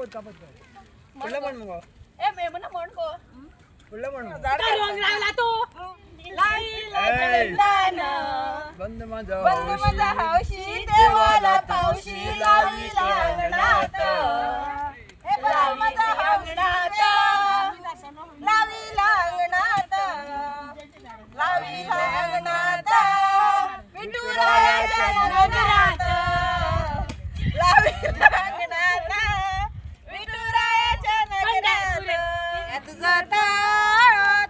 पुढलं म्हण मग ए मेमना म्हण को पुढलं म्हण मग. काय रंग लावला तू बंद माझा बंद माझा हौशी देवाला पावशी लावी अंगणात हे लाव माझा अंगणात लावी अंगणात लावी अंगणात विठुरायाच्या अंगणात लावी अंगणात विठुरायाच्या अंगणात यात जाता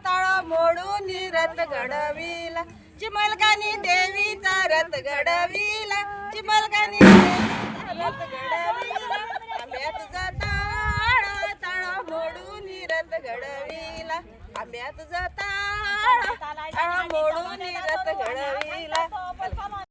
तळ मोडून रथ घडविला चिमलकानी देवीचा रथ घडविला चिमलकानी देवीचा रथ घडविला आंब्यात जाता तळ मोडून रथ घडविला आंब्यात जाता तळ मोडून रथ घडविला